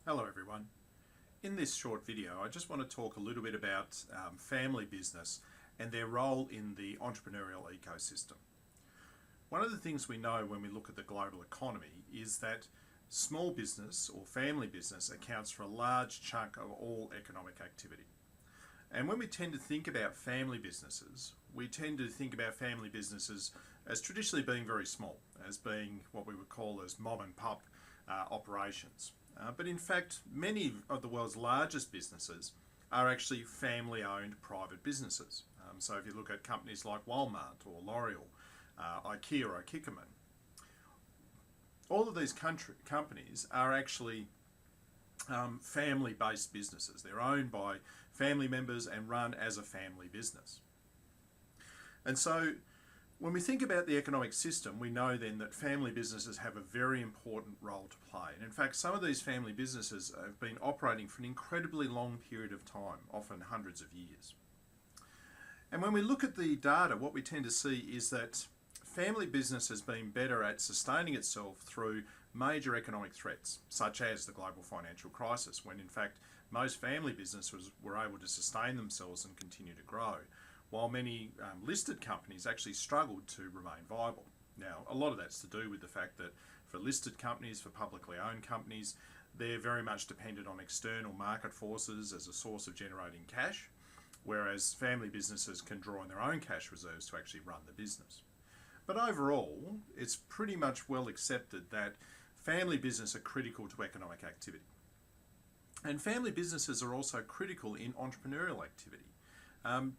Hello everyone. In this short video I just want to talk a little bit about family business and their role in the entrepreneurial ecosystem. One of the things we know when we look at the global economy is that small business or family business accounts for a large chunk of all economic activity. And when we tend to think about family businesses, we tend to think about family businesses as traditionally being very small, as being what we would call as mom and pop operations. But in fact, many of the world's largest businesses are actually family-owned private businesses. So if you look at companies like Walmart or L'Oreal, IKEA or Kikkoman, all of these companies are actually family-based businesses. They're owned by family members and run as a family business. And so when we think about the economic system, we know then that family businesses have a very important role to play. And in fact, some of these family businesses have been operating for an incredibly long period of time, often hundreds of years. And when we look at the data, what we tend to see is that family business has been better at sustaining itself through major economic threats, such as the global financial crisis, when in fact most family businesses were able to sustain themselves and continue to grow, while many listed companies actually struggled to remain viable. Now, a lot of that's to do with the fact that for listed companies, for publicly owned companies, they're very much dependent on external market forces as a source of generating cash, whereas family businesses can draw on their own cash reserves to actually run the business. But overall, it's pretty much well accepted that family business are critical to economic activity. And family businesses are also critical in entrepreneurial activity.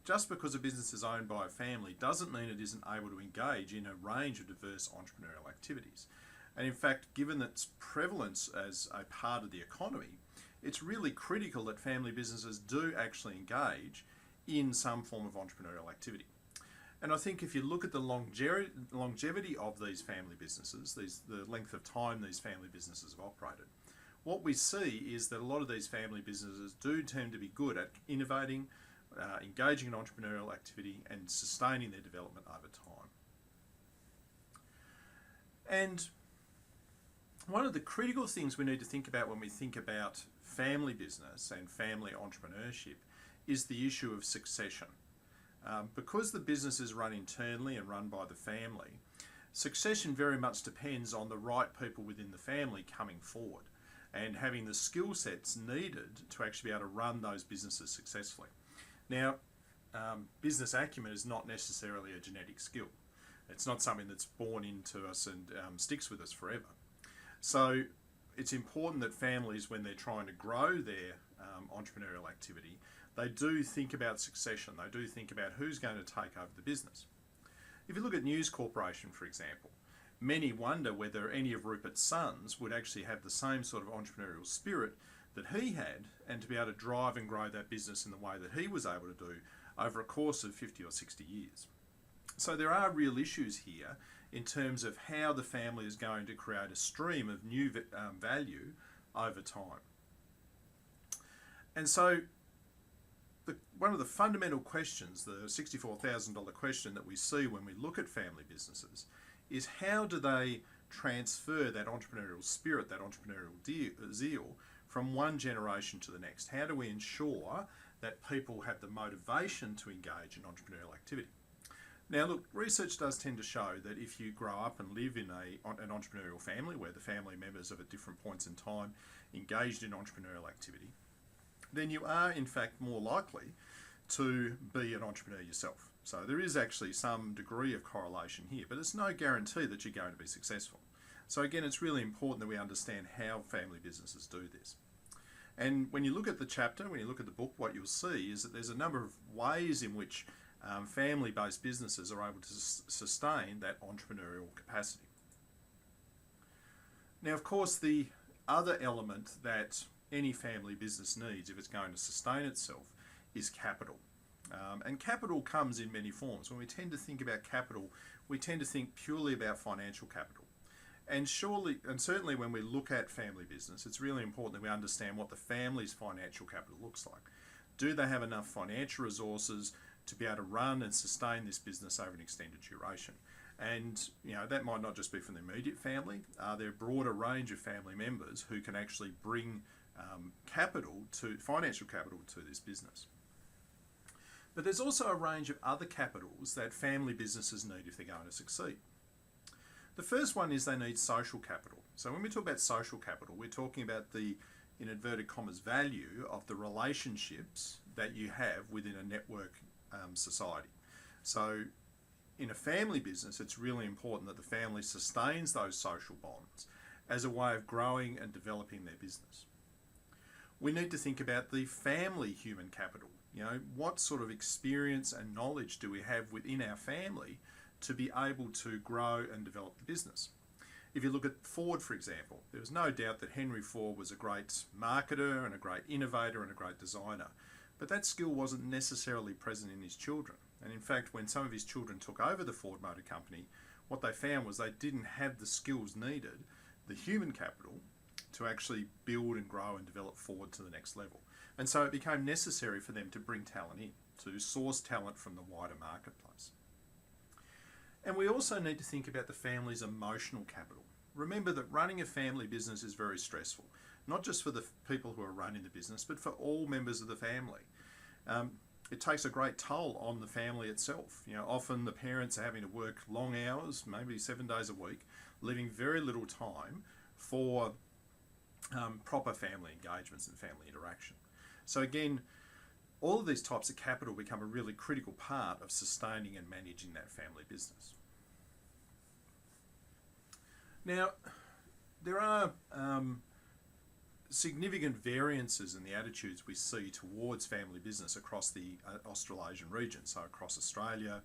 Just because a business is owned by a family doesn't mean it isn't able to engage in a range of diverse entrepreneurial activities. And in fact, given its prevalence as a part of the economy, it's really critical that family businesses do actually engage in some form of entrepreneurial activity. And I think if you look at the longevity of these family businesses, the length of time these family businesses have operated, what we see is that a lot of these family businesses do tend to be good at innovating, engaging in entrepreneurial activity and sustaining their development over time. And one of the critical things we need to think about when we think about family business and family entrepreneurship is the issue of succession. Because the business is run internally and run by the family, succession very much depends on the right people within the family coming forward and having the skill sets needed to actually be able to run those businesses successfully. Now, business acumen is not necessarily a genetic skill. It's not something that's born into us and sticks with us forever. So it's important that families, when they're trying to grow their entrepreneurial activity, they do think about succession. They do think about who's going to take over the business. If you look at News Corporation, for example, many wonder whether any of Rupert's sons would actually have the same sort of entrepreneurial spirit that he had, and to be able to drive and grow that business in the way that he was able to do over a course of 50 or 60 years. So there are real issues here in terms of how the family is going to create a stream of new value over time. And so one of the fundamental questions, the $64,000 question that we see when we look at family businesses, is how do they transfer that entrepreneurial spirit, that entrepreneurial zeal, from one generation to the next? How do we ensure that people have the motivation to engage in entrepreneurial activity? Now look, research does tend to show that if you grow up and live in an entrepreneurial family where the family members have at different points in time engaged in entrepreneurial activity, then you are in fact more likely to be an entrepreneur yourself. So there is actually some degree of correlation here, but it's no guarantee that you're going to be successful. So again, it's really important that we understand how family businesses do this. And when you look at the chapter, when you look at the book, what you'll see is that there's a number of ways in which family-based businesses are able to sustain that entrepreneurial capacity. Now, of course, the other element that any family business needs if it's going to sustain itself is capital. And capital comes in many forms. When we tend to think about capital, we tend to think purely about financial capital. And certainly when we look at family business, it's really important that we understand what the family's financial capital looks like. Do they have enough financial resources to be able to run and sustain this business over an extended duration? And that might not just be from the immediate family. There are a broader range of family members who can actually bring financial capital to this business. But there's also a range of other capitals that family businesses need if they're going to succeed. The first one is they need social capital. So when we talk about social capital, we're talking about the, in inverted commas, value of the relationships that you have within a network society. So in a family business, it's really important that the family sustains those social bonds as a way of growing and developing their business. We need to think about the family human capital. You know, what sort of experience and knowledge do we have within our family to be able to grow and develop the business? If you look at Ford, for example, there was no doubt that Henry Ford was a great marketer and a great innovator and a great designer, but that skill wasn't necessarily present in his children. And in fact, when some of his children took over the Ford Motor Company, what they found was they didn't have the skills needed, the human capital, to actually build and grow and develop Ford to the next level. And so it became necessary for them to bring talent in, to source talent from the wider marketplace. And we also need to think about the family's emotional capital. Remember that running a family business is very stressful, not just for the people who are running the business, but for all members of the family. It takes a great toll on the family itself. You know, often the parents are having to work long hours, maybe 7 days a week, leaving very little time for proper family engagements and family interaction. So again, all of these types of capital become a really critical part of sustaining and managing that family business. Now, there are significant variances in the attitudes we see towards family business across the Australasian region, so across Australia,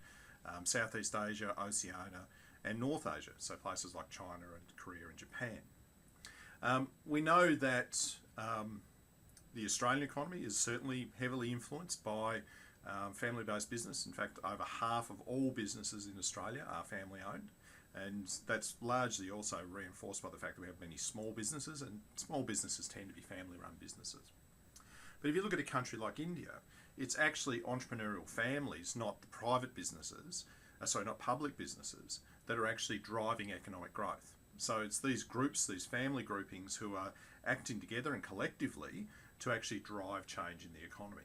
Southeast Asia, Oceania, and North Asia, so places like China and Korea and Japan. We know that the Australian economy is certainly heavily influenced by family-based business. In fact, over half of all businesses in Australia are family-owned, and that's largely also reinforced by the fact that we have many small businesses, and small businesses tend to be family-run businesses. But if you look at a country like India, it's actually entrepreneurial families, not the private businesses, not public businesses, that are actually driving economic growth. So it's these groups, these family groupings, who are acting together and collectively to actually drive change in the economy.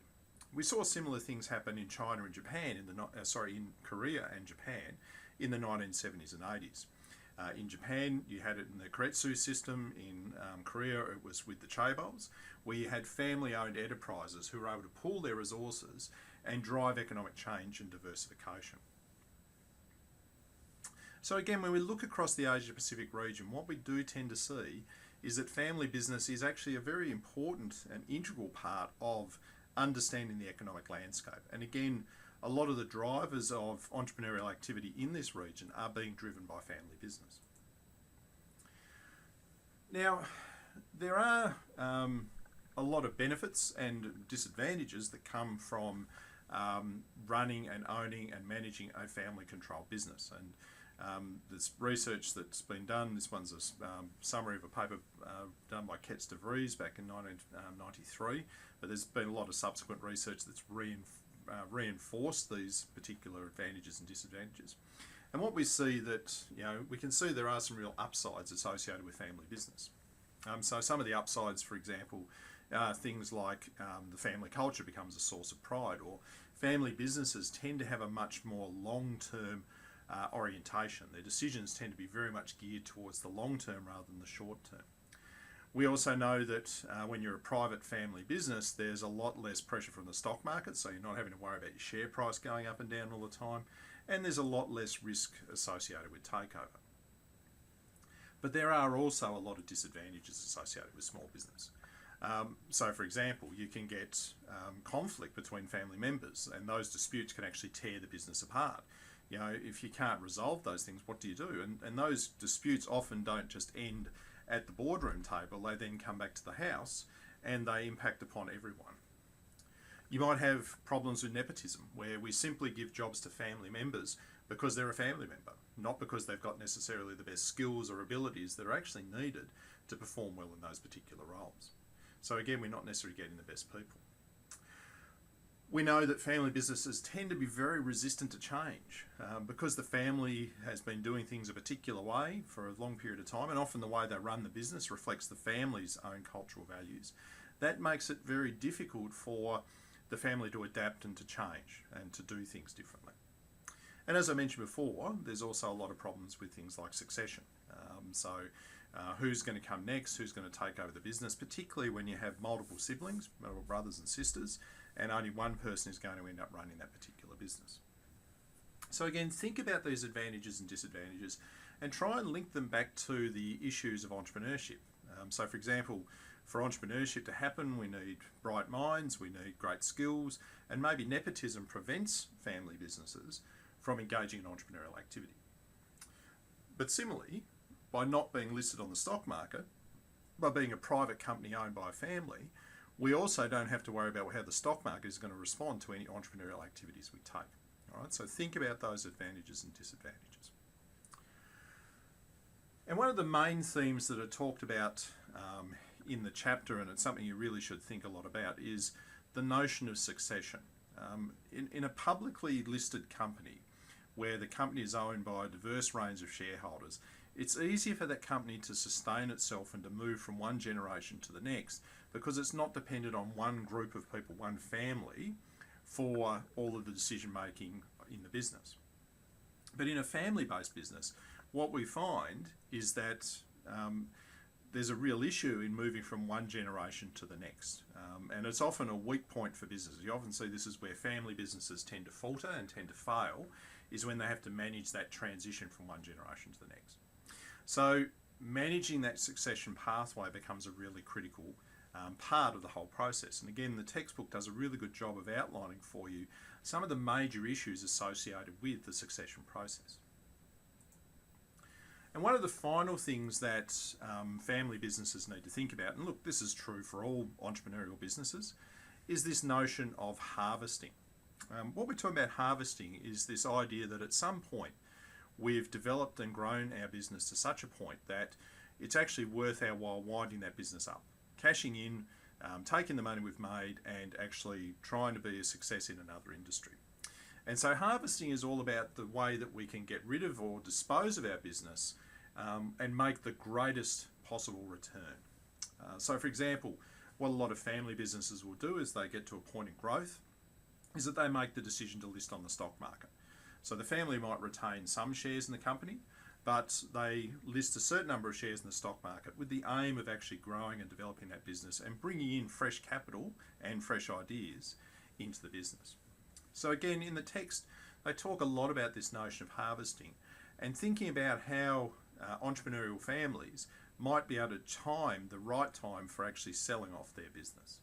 We saw similar things happen in China and Japan, in Korea and Japan in the 1970s and 80s. In Japan, you had it in the Keiretsu system. In Korea, it was with the chaebols, where you had family-owned enterprises who were able to pool their resources and drive economic change and diversification. So again, when we look across the Asia-Pacific region, what we do tend to see is that family business is actually a very important and integral part of understanding the economic landscape. And again, a lot of the drivers of entrepreneurial activity in this region are being driven by family business. Now, there are a lot of benefits and disadvantages that come from running and owning and managing a family-controlled business. And there's research that's been done. This one's a summary of a paper done by Ketz de Vries back in 1993, but there's been a lot of subsequent research that's reinforced these particular advantages and disadvantages. And what we see that, we can see there are some real upsides associated with family business. So some of the upsides, for example, are things like the family culture becomes a source of pride, or family businesses tend to have a much more long-term orientation. Their decisions tend to be very much geared towards the long term rather than the short term. We also know that when you're a private family business, there's a lot less pressure from the stock market, so you're not having to worry about your share price going up and down all the time, and there's a lot less risk associated with takeover. But there are also a lot of disadvantages associated with small business. So for example, you can get conflict between family members, and those disputes can actually tear the business apart. If you can't resolve those things, what do you do? And those disputes often don't just end at the boardroom table. They then come back to the house and they impact upon everyone. You might have problems with nepotism, where we simply give jobs to family members because they're a family member, not because they've got necessarily the best skills or abilities that are actually needed to perform well in those particular roles. So again, we're not necessarily getting the best people. We know that family businesses tend to be very resistant to change because the family has been doing things a particular way for a long period of time, and often the way they run the business reflects the family's own cultural values. That makes it very difficult for the family to adapt and to change and to do things differently. And as I mentioned before, there's also a lot of problems with things like succession. Who's going to come next, who's going to take over the business, particularly when you have multiple siblings, multiple brothers and sisters, and only one person is going to end up running that particular business. So again, think about these advantages and disadvantages and try and link them back to the issues of entrepreneurship. So for example, for entrepreneurship to happen, we need bright minds, we need great skills, and maybe nepotism prevents family businesses from engaging in entrepreneurial activity. But similarly, by not being listed on the stock market, by being a private company owned by a family, we also don't have to worry about how the stock market is going to respond to any entrepreneurial activities we take. All right, so think about those advantages and disadvantages. And one of the main themes that are talked about in the chapter, and it's something you really should think a lot about, is the notion of succession. In a publicly listed company, where the company is owned by a diverse range of shareholders, it's easier for that company to sustain itself and to move from one generation to the next because it's not dependent on one group of people, one family, for all of the decision making in the business. But in a family-based business, what we find is that there's a real issue in moving from one generation to the next. And it's often a weak point for businesses. You often see this is where family businesses tend to falter and tend to fail, is when they have to manage that transition from one generation to the next. So managing that succession pathway becomes a really critical part of the whole process. And again, the textbook does a really good job of outlining for you some of the major issues associated with the succession process. And one of the final things that family businesses need to think about, and look, this is true for all entrepreneurial businesses, is this notion of harvesting. What we're talking about harvesting is this idea that at some point we've developed and grown our business to such a point that it's actually worth our while winding that business up, cashing in, taking the money we've made and actually trying to be a success in another industry. And so harvesting is all about the way that we can get rid of or dispose of our business and make the greatest possible return. So for example, what a lot of family businesses will do as they get to a point in growth is that they make the decision to list on the stock market. So the family might retain some shares in the company, but they list a certain number of shares in the stock market with the aim of actually growing and developing that business and bringing in fresh capital and fresh ideas into the business. So again, in the text, they talk a lot about this notion of harvesting and thinking about how entrepreneurial families might be able to time the right time for actually selling off their business.